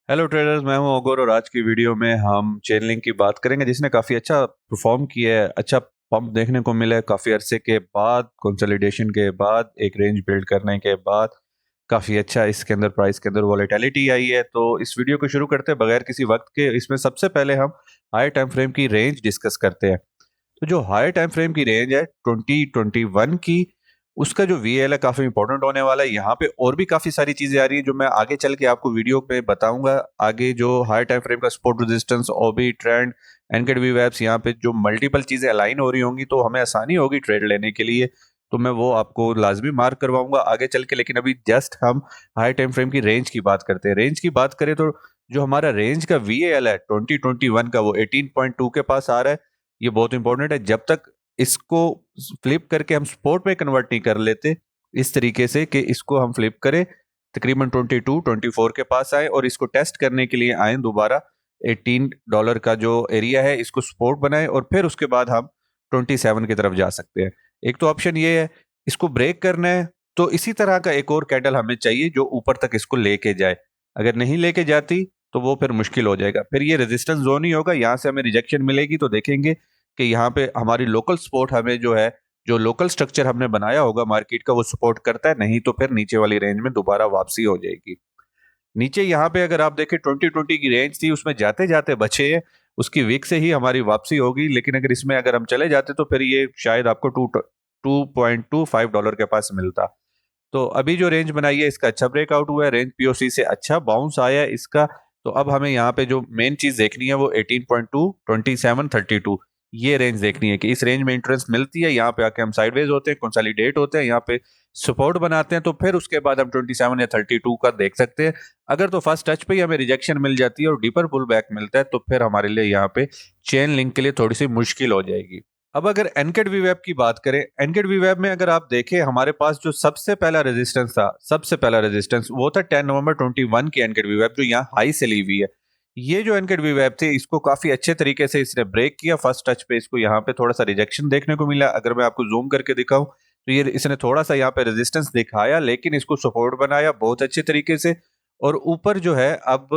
Hello traders, मैं हूं ओगोर और आज की वीडियो में हम चेनलिंक की बात करेंगे जिसने काफ़ी अच्छा परफॉर्म किया है। अच्छा पंप देखने को मिला है काफ़ी अरसे के बाद, कंसोलिडेशन के बाद, एक रेंज बिल्ड करने के बाद काफ़ी अच्छा इसके अंदर प्राइस के अंदर वॉलेटिलिटी आई है। तो इस वीडियो को शुरू करते हैं बगैर किसी वक्त के। इसमें सबसे पहले हम हाई टाइम फ्रेम की रेंज डिस्कस करते हैं। तो जो हाई टाइम फ्रेम की रेंज है 2021 की, उसका जो वीएल है काफी इंपॉर्टेंट होने वाला है। यहाँ पे और भी काफी सारी चीजें आ रही है जो मैं आगे चल के आपको वीडियो पे बताऊंगा। आगे जो हाई टाइम फ्रेम का सपोर्ट, रेजिस्टेंस, ओबी, ट्रेंड, एनकेडवी वेब्स, यहाँ पे जो मल्टीपल चीजें अलाइन हो रही होंगी तो हमें आसानी होगी ट्रेड लेने के लिए। तो मैं वो आपको लाजमी मार्क करवाऊंगा आगे चल के। लेकिन अभी जस्ट हम हाई टाइम फ्रेम की रेंज की बात करते हैं। रेंज की बात करें तो जो हमारा रेंज का वीएल है 2021 का, वो 18.2 के पास आ रहा है। ये बहुत इंपॉर्टेंट है। जब तक इसको फ्लिप करके हम स्पोर्ट में कन्वर्ट नहीं कर लेते इस तरीके से कि इसको हम फ्लिप करें, तकरीबन 22-24 के पास आए और इसको टेस्ट करने के लिए आए दोबारा, $18 का जो एरिया है इसको सपोर्ट बनाए और फिर उसके बाद हम 27 की तरफ जा सकते हैं। एक तो ऑप्शन ये है। इसको ब्रेक करना है तो इसी तरह का एक और कैंडल हमें चाहिए जो ऊपर तक इसको लेके जाए। अगर नहीं लेके जाती तो वो फिर मुश्किल हो जाएगा, फिर ये रेजिस्टेंस जोन ही होगा। यहाँ से हमें रिजेक्शन मिलेगी तो देखेंगे कि यहाँ पे हमारी लोकल सपोर्ट हमें जो है, जो लोकल स्ट्रक्चर हमने बनाया होगा मार्केट का, वो सपोर्ट करता है। नहीं तो फिर नीचे वाली रेंज में दोबारा वापसी हो जाएगी। नीचे यहाँ पे अगर आप देखें 2020 की रेंज थी, उसमें जाते जाते बचे हैं। उसकी वीक से ही हमारी वापसी होगी। लेकिन अगर इसमें अगर हम चले जाते तो फिर ये शायद आपको $2.25 के पास मिलता। तो अभी जो रेंज बनाई है इसका अच्छा ब्रेकआउट हुआ है, रेंज पीओसी से अच्छा बाउंस आया है इसका। तो अब हमें यहाँ पे जो मेन चीज देखनी है वो 18.2, 27, 32, ये रेंज देखनी है कि इस रेंज में इंटरेस्ट मिलती है। यहाँ पे आके हम साइडवेज होते हैं, कंसोलिडेट होते हैं, यहाँ पे सपोर्ट बनाते हैं, तो फिर उसके बाद हम 27 या 32 का देख सकते हैं। अगर तो फर्स्ट टच पे ही हमें रिजेक्शन मिल जाती है और डीपर पुल बैक मिलता है तो फिर हमारे लिए यहाँ पे चेन लिंक के लिए थोड़ी सी मुश्किल हो जाएगी। अब अगर एनकेड वीवेब की बात करें, एनकेड वीवेब में अगर आप देखें हमारे पास जो सबसे पहला रेजिस्टेंस था, सबसे पहला रेजिस्टेंस वो था 10 नवंबर 21 की एनकेड वीवेब, जो यहाँ हाई से ली हुई है। ये जो एनकेड वीवेब थी इसको काफी अच्छे तरीके से इसने ब्रेक किया। फर्स्ट टच पे इसको यहाँ पे थोड़ा सा रिजेक्शन देखने को मिला। अगर मैं आपको जूम करके दिखाऊं तो ये इसने थोड़ा सा यहाँ पे रेजिस्टेंस दिखाया, लेकिन इसको सपोर्ट बनाया बहुत अच्छे तरीके से। और ऊपर जो है अब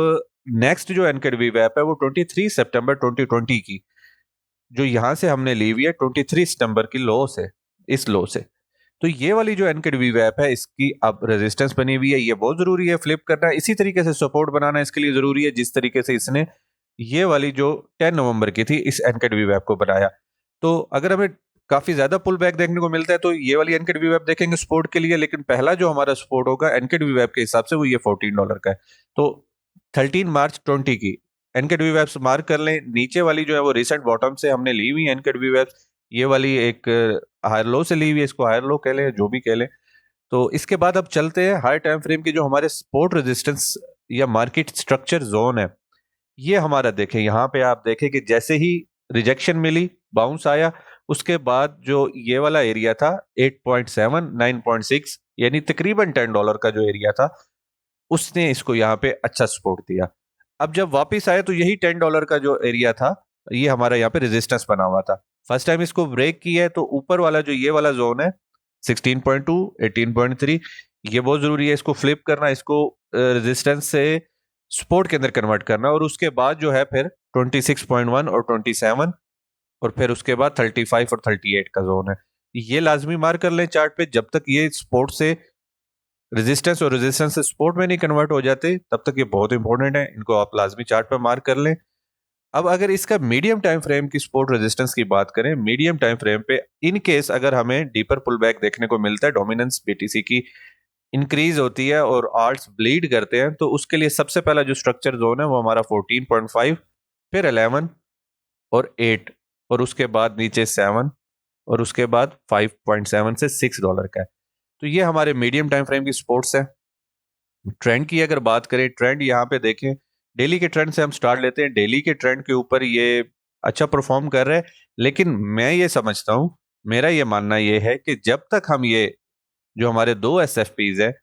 नेक्स्ट जो एनकेड वीवेब है वो 23 सितंबर 2020 की, जो यहां से हमने ली हुई है 23 सितंबर की लो से, इस लो से। तो ये वाली जो एनकेड वीवैप है इसकी अब रेजिस्टेंस बनी हुई है। ये बहुत जरूरी है फ्लिप करना, इसी तरीके से सपोर्ट बनाना इसके लिए जरूरी है जिस तरीके से इसने ये वाली जो 10 नवंबर की थी इस एनकेड वीवैप को बनाया। तो अगर हमें काफी ज्यादा पुल बैक देखने को मिलता है तो ये वाली एनकेड वीवैप देखेंगे सपोर्ट के लिए। लेकिन पहला जो हमारा सपोर्ट होगा एनकेड वीवैप के हिसाब से वो ये $14 का है। तो 13 मार्च 20 की एनकेडवी वेब्स मार्क कर लें। नीचे वाली जो है वो रिसेंट बॉटम से हमने ली हुई एनकेडवी वेब्स, ये वाली एक हायर लो से ली हुई है, इसको हायर लो कह लें जो भी कह लें। तो इसके बाद अब चलते हैं हाई टाइम फ्रेम की जो हमारे सपोर्ट रेजिस्टेंस या मार्केट स्ट्रक्चर जोन है। ये हमारा देखें, यहाँ पे आप देखें कि जैसे ही रिजेक्शन मिली, बाउंस आया, उसके बाद जो ये वाला एरिया था 8.7, 9.6, यानी तकरीबन $10 का जो एरिया था, उसने इसको यहाँ पे अच्छा सपोर्ट दिया। अब जब वापस आए तो यही $10 का जो एरिया था ये हमारा यहाँ पे रेजिस्टेंस बना हुआ था। फर्स्ट टाइम इसको ब्रेक किया है तो ऊपर वाला जो ये वाला जोन है 16.2, 18.3, ये बहुत जरूरी है इसको फ्लिप करना, इसको रेजिस्टेंस से सपोर्ट के अंदर कन्वर्ट करना। और उसके बाद जो है फिर 26.1 और 27, और फिर उसके बाद 35 और 38 का जोन है। ये लाजमी मार्क कर लें चार्ट पे। जब तक ये सपोर्ट से रेजिस्टेंस और रेजिस्टेंस से सपोर्ट में नहीं कन्वर्ट हो जाते तब तक ये बहुत इंपॉर्टेंट है, इनको आप लाजमी चार्ट पर मार्क कर लें। अब अगर इसका मीडियम टाइम फ्रेम की सपोर्ट रेजिस्टेंस की बात करें, मीडियम टाइम फ्रेम पे इन केस अगर हमें डीपर पुल बैक देखने को मिलता है, डोमिनेंस बीटीसी की इंक्रीज होती है और आल्ट्स ब्लीड करते हैं, तो उसके लिए सबसे पहला जो स्ट्रक्चर जोन है वो हमारा 14.5, फिर 11 और 8, और उसके बाद नीचे 7, और उसके बाद 5.7 से $6 का है। तो ये हमारे मीडियम टाइम फ्रेम की सपोर्ट्स है। ट्रेंड की अगर बात करें, ट्रेंड यहाँ पे देखें, डेली के ट्रेंड से हम स्टार्ट लेते हैं। डेली के ट्रेंड के ऊपर ये अच्छा परफॉर्म कर रहे हैं। लेकिन मैं ये समझता हूँ, मेरा ये मानना ये है कि जब तक हम ये जो हमारे दो एस एफ पीज है,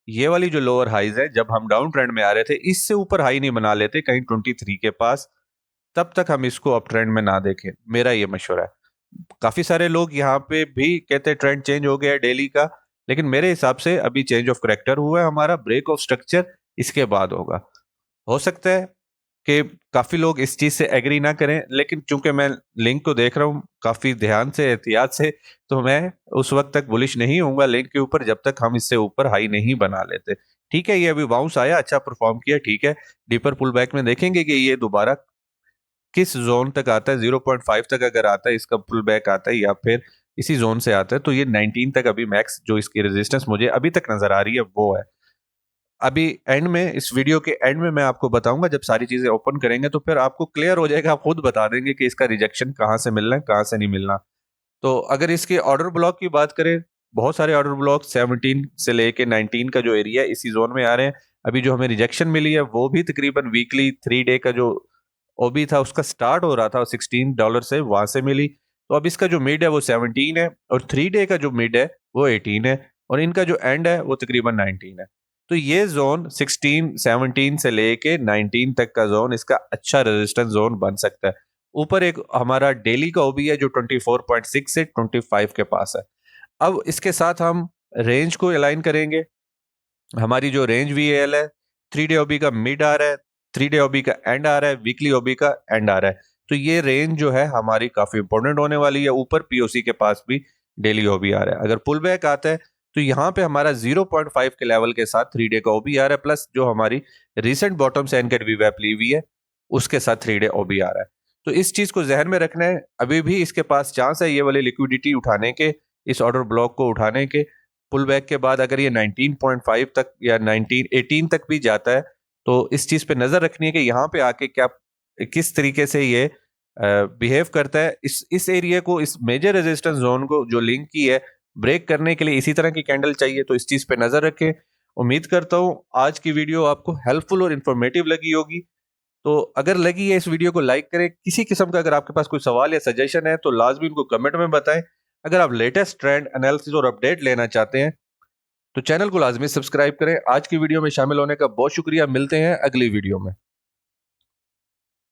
ये वाली जो लोअर हाईज है, जब हम डाउन ट्रेंड में आ रहे थे इससे ऊपर हाई नहीं बना लेते कहीं 23 के पास, तब तक हम इसको अप ट्रेंड में ना देखें, मेरा ये मशवरा है। काफी सारे लोग यहाँ पे भी कहते हैं ट्रेंड चेंज हो गया है डेली का, लेकिन मेरे हिसाब से अभी चेंज ऑफ करेक्टर हुआ है, हमारा ब्रेक ऑफ स्ट्रक्चर इसके बाद होगा। हो सकता है कि काफ़ी लोग इस चीज़ से एग्री ना करें, लेकिन चूंकि मैं लिंक को देख रहा हूँ काफ़ी ध्यान से, एहतियात से, तो मैं उस वक्त तक बुलिश नहीं होऊंगा लिंक के ऊपर जब तक हम इससे ऊपर हाई नहीं बना लेते। ठीक है, ये अभी बाउंस आया, अच्छा परफॉर्म किया, ठीक है। डीपर पुल बैक में देखेंगे कि ये दोबारा किस जोन तक आता है। 0.5 तक अगर आता है इसका पुल बैक आता है, या फिर इसी जोन से आता है, तो ये 19 तक अभी मैक्स जो इसकी रेजिस्टेंस मुझे अभी तक नजर आ रही है वो है। अभी एंड में, इस वीडियो के एंड में मैं आपको बताऊंगा, जब सारी चीजें ओपन करेंगे तो फिर आपको क्लियर हो जाएगा, आप खुद बता देंगे कि इसका रिजेक्शन कहाँ से मिलना है, कहाँ से नहीं मिलना। तो अगर इसके ऑर्डर ब्लॉक की बात करें, बहुत सारे ऑर्डर ब्लॉक 17 से लेके 19 का जो एरिया है इसी जोन में आ रहे हैं। अभी जो हमें रिजेक्शन मिली है वो भी तकरीबन वीकली 3 डे का जो ओबी था उसका स्टार्ट हो रहा था $16 से, वहां से मिली। तो अब इसका जो मिड है वो 17 है, और 3 डे का जो मिड है वो 18 है, और इनका जो एंड है वो तकरीबन 19 है। तो ये जोन 17 से लेके 19 तक का जोन इसका अच्छा रेजिस्टेंस जोन बन सकता है। ऊपर एक हमारा डेली का ओबी है जो 24.6 से 25 के पास है। अब इसके साथ हम रेंज को अलाइन करेंगे। हमारी जो रेंज वीएल है, 3 डे ओबी का मिड आ रहा है, 3 डे ओबी का एंड आ रहा है, वीकली ओबी का एंड आ रहा है। तो ये रेंज जो है हमारी काफी इंपॉर्टेंट होने वाली है। ऊपर पीओसी के पास भी डेली ओबी आ रहा है। अगर पुल बैक आता है तो यहाँ पे हमारा 0.5 के लेवल के साथ 3 डे का ओबी आ रहा है, प्लस जो हमारी रिसेंट बॉटम से एनकेट वीवैप ली हुई है उसके साथ 3 डे ओबी आ रहा है। तो इस चीज को जहन में रखना है। अभी भी इसके पास चांस है ये वाली लिक्विडिटी उठाने के, इस ऑर्डर ब्लॉक को उठाने के। पुल बैक के बाद अगर ये 19.5 तक या 18 तक भी जाता है तो इस चीज पे नजर रखनी है कि यहाँ पे आके क्या, किस तरीके से ये बिहेव करता है। इस एरिया को, इस मेजर रेजिस्टेंस जोन को जो लिंक की है, ब्रेक करने के लिए इसी तरह की कैंडल चाहिए। तो इस चीज पे नजर रखें। उम्मीद करता हूँ आज की वीडियो आपको हेल्पफुल और इन्फॉर्मेटिव लगी होगी। तो अगर लगी है इस वीडियो को लाइक करें। किसी किस्म का अगर आपके पास कोई सवाल या सजेशन है तो लाजमी उनको कमेंट में बताएं। अगर आप लेटेस्ट ट्रेंड एनालिसिस और अपडेट लेना चाहते हैं तो चैनल को लाजमी सब्सक्राइब करें। आज की वीडियो में शामिल होने का बहुत शुक्रिया। मिलते हैं अगली वीडियो में।